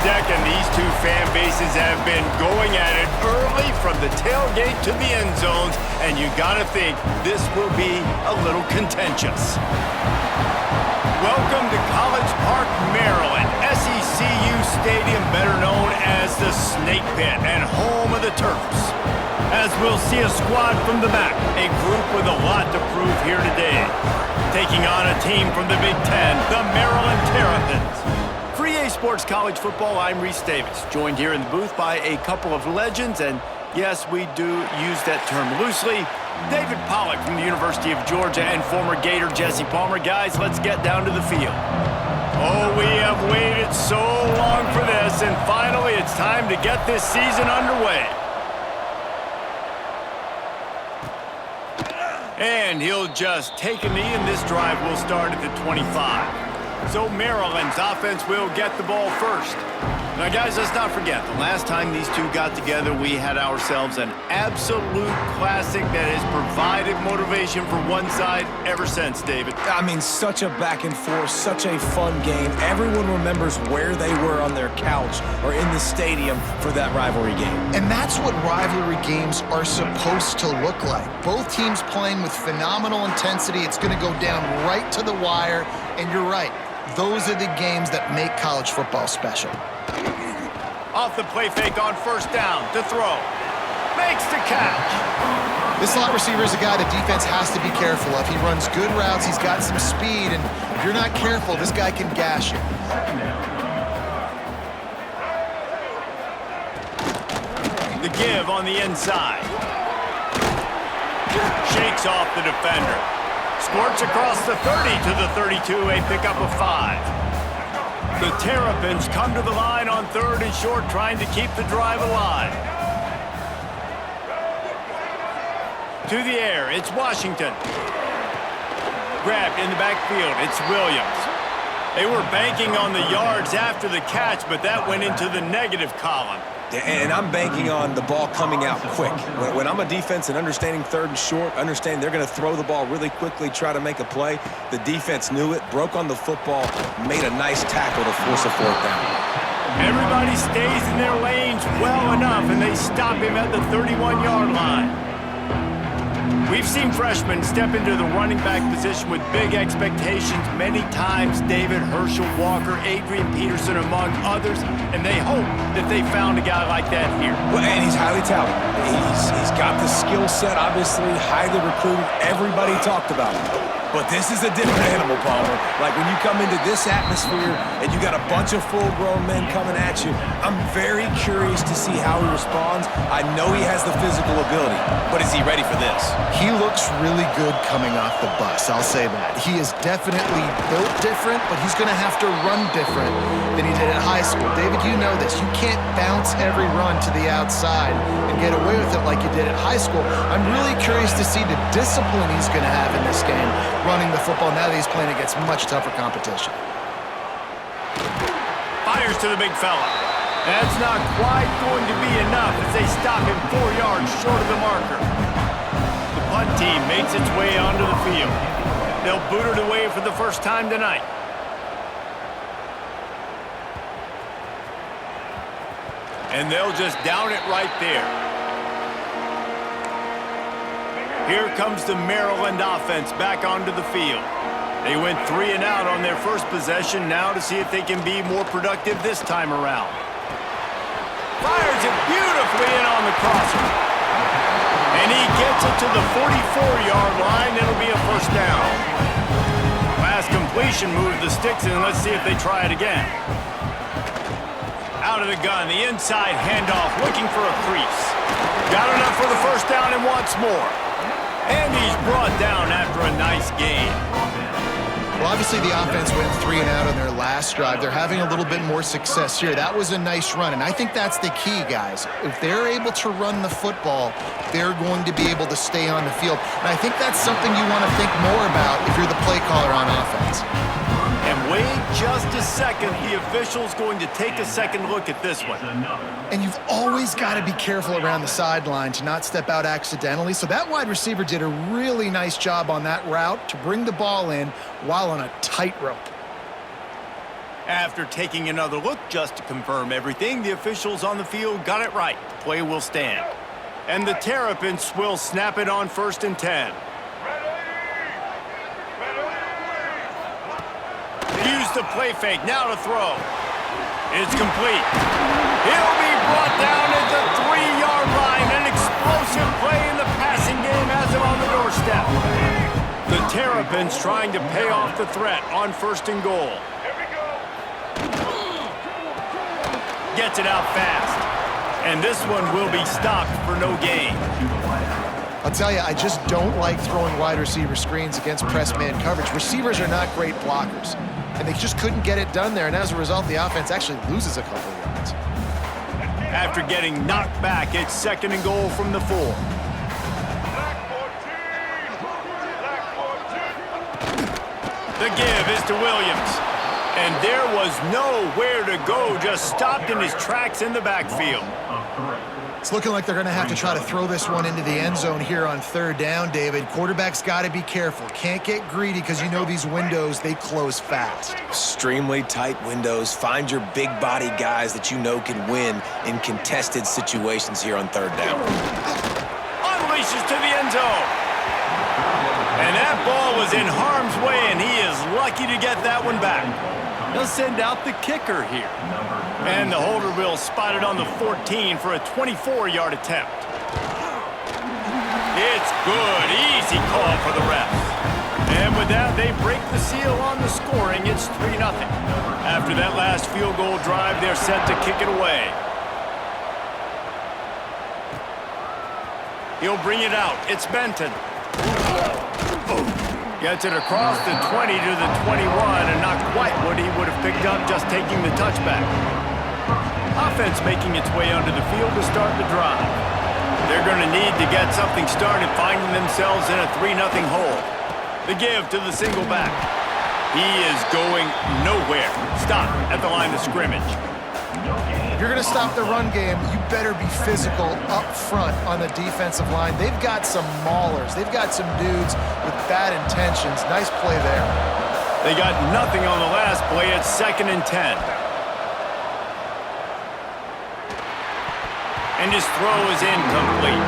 deck, and these two fan bases have been going at it early from the tailgate to the end zones, and you gotta think this will be a little contentious. Welcome to College Park, Maryland, SECU Stadium, better known as the Snake Pit and home of the Terps. As we'll see a squad from the back, a group with a lot to prove here today. Taking on a team from the Big Ten, the Maryland Terrapins. For EA Sports College Football, I'm Reese Davis, joined here in the booth by a couple of legends, and yes, we do use that term loosely. David Pollack from the University of Georgia and former Gator Jesse Palmer. Guys, let's get down to the field. Oh, we have waited so long for this, and finally it's time to get this season underway. And he'll just take a knee, and this drive will start at the 25. So Maryland's offense will get the ball first. Now, guys, let's not forget, the last time these two got together, we had ourselves an absolute classic that has provided motivation for one side ever since, David. I mean, such a back and forth, such a fun game. Everyone remembers where they were on their couch or in the stadium for that rivalry game. And that's what rivalry games are supposed to look like. Both teams playing with phenomenal intensity. It's going to go down right to the wire, and you're right. Those are the games that make college football special. Off the play fake on first down to throw. Makes the catch. This slot receiver is a guy the defense has to be careful of. He runs good routes. He's got some speed, and if you're not careful, this guy can gash you. The give on the inside. Shakes off the defender. Squirts across the 30 to the 32, a pickup of 5. The Terrapins come to the line on third and short, trying to keep the drive alive. To the air, it's Washington. Grabbed in the backfield, it's Williams. They were banking on the yards after the catch, but that went into the negative column. And I'm banking on the ball coming out quick. When I'm a defense and understanding third and short, understanding they're going to throw the ball really quickly, try to make a play, the defense knew it, broke on the football, made a nice tackle to force a fourth down. Everybody stays in their lanes well enough, and they stop him at the 31-yard line. We've seen freshmen step into the running back position with big expectations many times. David, Herschel Walker, Adrian Peterson, among others, and they hope that they found a guy like that here. Well, and he's highly talented. He's got the skill set, obviously, highly recruited. Everybody talked about him. But this is a different animal, Palmer. Like when you come into this atmosphere and you got a bunch of full-grown men coming at you, I'm very curious to see how he responds. I know he has the physical ability, but is he ready for this? He looks really good coming off the bus, I'll say that. He is definitely built different, but he's going to have to run different than he did in high school. David, you know this. You can't bounce every run to the outside and get away with it like you did at high school. I'm really curious to see the discipline he's going to have in this game, running the football now that he's playing against much tougher competition. Fires to the big fella. That's not quite going to be enough as they stop him 4 yards short of the marker. The punt team makes its way onto the field. They'll boot it away for the first time tonight. And they'll just down it right there. Here comes the Maryland offense back onto the field. They went 3 and out on their first possession, now to see if they can be more productive this time around. Fires it beautifully in on the crosser. And he gets it to the 44-yard line. It'll be a first down. Last completion moved the sticks in. Let's see if they try it again. Out of the gun, the inside handoff, looking for a crease. Got enough for the first down and wants more. And he's brought down after a nice gain. Well, obviously the offense went 3 and out on their last drive. They're having a little bit more success here. That was a nice run, and I think that's the key, guys. If they're able to run the football, they're going to be able to stay on the field. And I think that's something you want to think more about if you're the play caller on offense. And wait just a second. The official's going to take a second look at this one. And you've always got to be careful around the sideline to not step out accidentally. So that wide receiver did a really nice job on that route to bring the ball in while on a tightrope. After taking another look just to confirm everything, the officials on the field got it right. Play will stand. And the Terrapins will snap it on 1st and 10. Use the play fake, now to throw. It's complete. He'll be brought down at the 3-yard line. An explosive play in the passing game has him on the doorstep. The Terrapins trying to pay off the threat on 1st and goal. Gets it out fast. And this one will be stopped for no gain. I'll tell you, I just don't like throwing wide receiver screens against press man coverage. Receivers are not great blockers, and they just couldn't get it done there, and as a result, the offense actually loses a couple of yards. After getting knocked back, it's 2nd and goal from the 4. The give is to Williams. And there was nowhere to go, just stopped in his tracks in the backfield. It's looking like they're going to have to try to throw this one into the end zone here on 3rd down, David. Quarterback's got to be careful. Can't get greedy because you know these windows, they close fast. Extremely tight windows. Find your big body guys that you know can win in contested situations here on 3rd down. Unleashes to the end zone. And that ball was in harm's way, and he is lucky to get that one back. He'll send out the kicker here. And the holder will spot it on the 14 for a 24-yard attempt. It's good. Easy call for the refs. And with that, they break the seal on the scoring. It's 3-0. After that last field goal drive, they're set to kick it away. He'll bring it out. It's Benton. Gets it across the 20 to the 21, and not quite what he would have picked up just taking the touchback. Offense making its way onto the field to start the drive. They're going to need to get something started, finding themselves in a 3-0 hole. The give to the single back. He is going nowhere. Stop at the line of scrimmage. If you're going to stop the run game, you better be physical up front on the defensive line. They've got some maulers. They've got some dudes with bad intentions. Nice play there. They got nothing on the last play. It's 2nd and 10. And his throw is incomplete.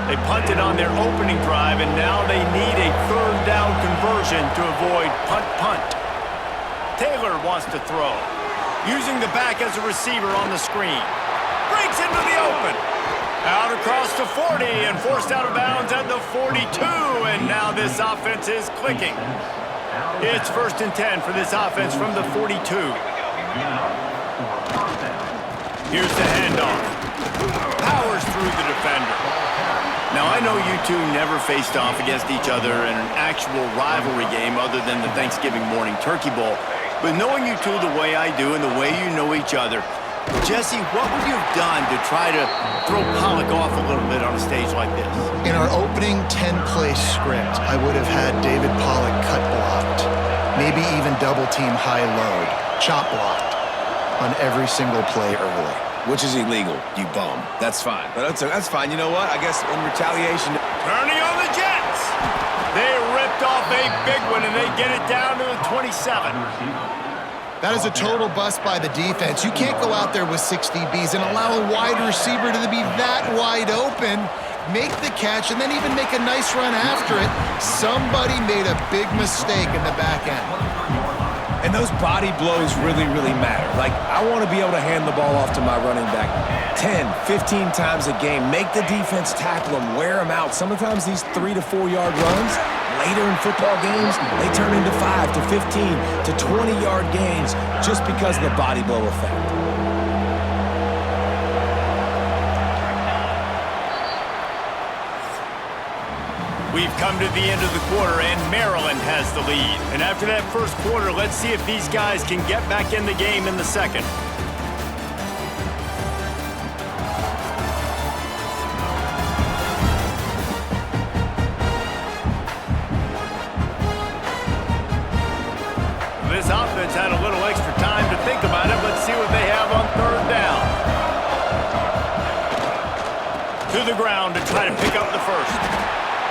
They punted on their opening drive, and now they need a 3rd down conversion to avoid punt. Taylor wants to throw. Using the back as a receiver on the screen. Breaks into the open. Out across the 40 and forced out of bounds at the 42. And now this offense is clicking. It's 1st and 10 for this offense from the 42. Here's the handoff. Powers through the defender. Now, I know you two never faced off against each other in an actual rivalry game other than the Thanksgiving morning turkey bowl. But knowing you two the way I do and the way you know each other, Jesse, what would you have done to try to throw Pollock off a little bit on a stage like this? In our opening 10-play script, I would have had David Pollock cut blocked, maybe even double team high load, chop blocked on every single play early. Which is illegal, you bum. That's fine. But that's fine. You know what? I guess in retaliation... Turning on the Jets. They ripped off a big one, and they get it down to the 27. That is a total bust by the defense. You can't go out there with 6 DBs and allow a wide receiver to be that wide open, make the catch, and then even make a nice run after it. Somebody made a big mistake in the back end. And those body blows really, really matter. Like, I want to be able to hand the ball off to my running back 10, 15 times a game. Make the defense tackle them, wear them out. Sometimes these 3 to 4 yard runs, later in football games, they turn into 5 to 15 to 20-yard gains just because of the body blow effect. We've come to the end of the quarter, and Maryland has the lead. And after that first quarter, let's see if these guys can get back in the game in the second. This offense had a little extra time to think about it. Let's see what they have on 3rd down. To the ground to try to pick up the first.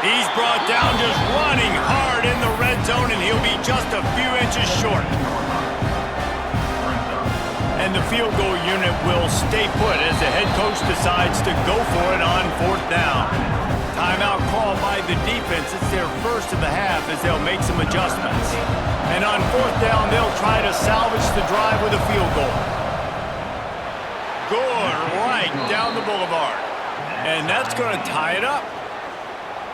He's brought down just running hard in the red zone, and he'll be just a few inches short. And the field goal unit will stay put as the head coach decides to go for it on 4th down. Timeout call by the defense. It's their first of the half as they'll make some adjustments. And on 4th down, they'll try to salvage the drive with a field goal. Good, right down the boulevard. And that's going to tie it up.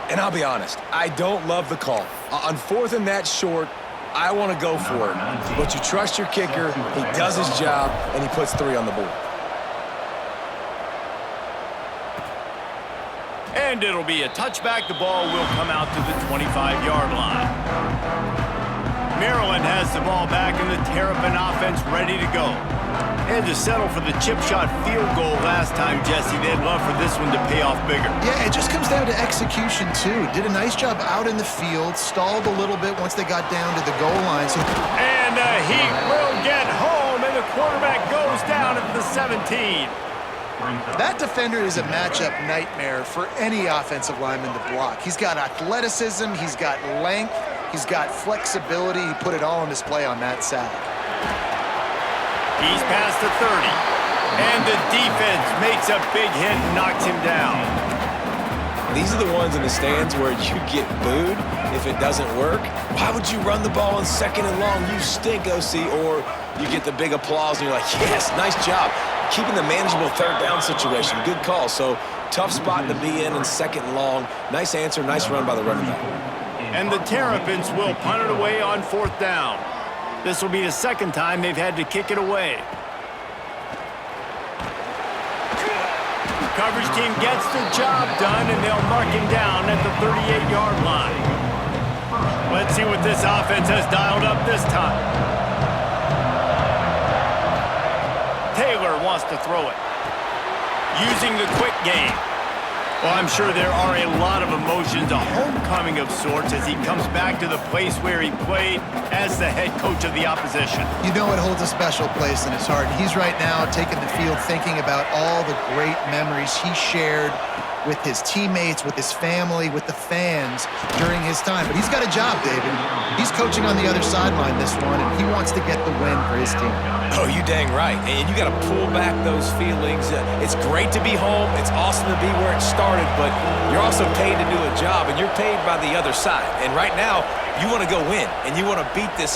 And I'll be honest, I don't love the call. On 4th and that short, I want to go for it. But you trust your kicker, he does his job, and he puts 3 on the board. And it'll be a touchback. The ball will come out to the 25-yard line. Maryland has the ball back, and the Terrapin offense ready to go. And to settle for the chip shot field goal last time, Jesse, they'd love for this one to pay off bigger. Yeah, it just comes down to execution, too. Did a nice job out in the field, stalled a little bit once they got down to the goal line. And he will get home, and the quarterback goes down at the 17. That defender is a matchup nightmare for any offensive lineman to block. He's got athleticism, he's got length, he's got flexibility. He put it all on display on that sack. He's past the 30, and the defense makes a big hit and knocks him down. These are the ones in the stands where you get booed if it doesn't work. Why would you run the ball on 2nd and long? You stink, OC. Or you get the big applause, and you're like, yes, nice job. Keeping the manageable 3rd down situation. Good call. So tough spot to be in 2nd and long. Nice answer, nice run by the running back. And the Terrapins will punt it away on 4th down. This will be the 2nd time they've had to kick it away. Coverage team gets the job done, and they'll mark him down at the 38-yard line. Let's see what this offense has dialed up this time. Taylor wants to throw it. Using the quick game. Well, I'm sure there are a lot of emotions, a homecoming of sorts, as he comes back to the place where he played as the head coach of the opposition. You know it holds a special place in his heart. He's right now taking the field thinking about all the great memories he shared with his teammates, with his family, with the fans during his time. But he's got a job, David. He's coaching on the other sideline this one, and he wants to get the win for his team. Oh, you dang right. And you got to pull back those feelings. It's great to be home. It's awesome to be where it started, but you're also paid to do a job, and you're paid by the other side. And right now, you want to go win, and you want to beat this